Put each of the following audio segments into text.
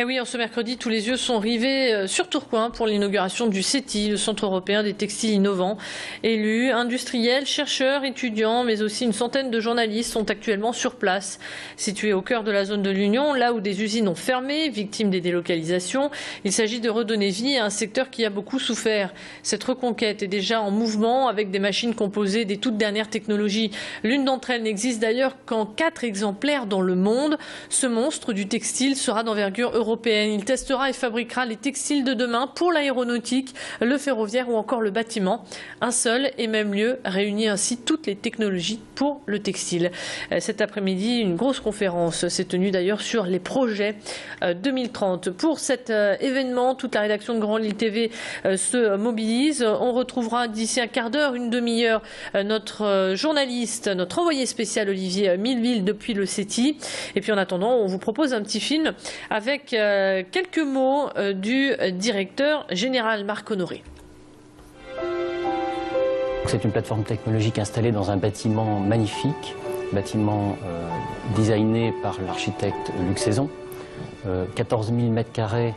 Et oui, en ce mercredi, tous les yeux sont rivés sur Tourcoing pour l'inauguration du CETI, le Centre européen des textiles innovants. Élus, industriels, chercheurs, étudiants, mais aussi une centaine de journalistes sont actuellement sur place. Situé au cœur de la zone de l'Union, là où des usines ont fermé, victimes des délocalisations, il s'agit de redonner vie à un secteur qui a beaucoup souffert. Cette reconquête est déjà en mouvement avec des machines composées des toutes dernières technologies. L'une d'entre elles n'existe d'ailleurs qu'en 4 exemplaires dans le monde. Ce monstre du textile sera d'envergure européenne. Il testera et fabriquera les textiles de demain pour l'aéronautique, le ferroviaire ou encore le bâtiment. Un seul et même lieu réunit ainsi toutes les technologies pour le textile. Cet après-midi, une grosse conférence s'est tenue d'ailleurs sur les projets 2030. Pour cet événement, toute la rédaction de Grand Lille TV se mobilise. On retrouvera d'ici un quart d'heure, une demi-heure, notre journaliste, notre envoyé spécial Olivier Milleville depuis le CETI. Et puis en attendant, on vous propose un petit film avec quelques mots du directeur général Marc Honoré. C'est une plateforme technologique installée dans un bâtiment magnifique, bâtiment designé par l'architecte Luc Saison. 14 000 m²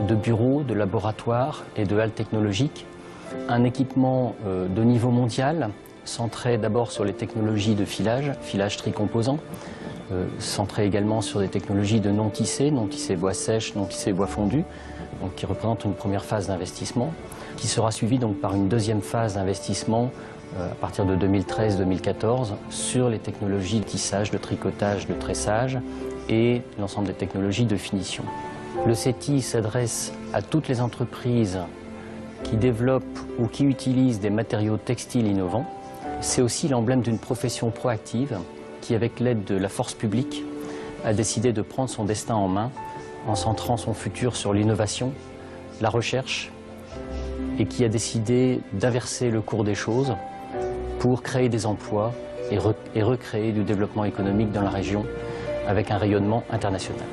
de bureaux, de laboratoires et de halles technologiques. Un équipement de niveau mondial, centré d'abord sur les technologies de filage tricomposant, centré également sur des technologies de non-tissé bois sèche, non-tissé bois fondu, donc qui représente une première phase d'investissement, qui sera suivie donc par une deuxième phase d'investissement à partir de 2013-2014 sur les technologies de tissage, de tricotage, de tressage et l'ensemble des technologies de finition. Le CETI s'adresse à toutes les entreprises qui développent ou qui utilisent des matériaux textiles innovants. C'est aussi l'emblème d'une profession proactive qui, avec l'aide de la force publique, a décidé de prendre son destin en main en centrant son futur sur l'innovation, la recherche, et qui a décidé d'inverser le cours des choses pour créer des emplois et recréer du développement économique dans la région avec un rayonnement international.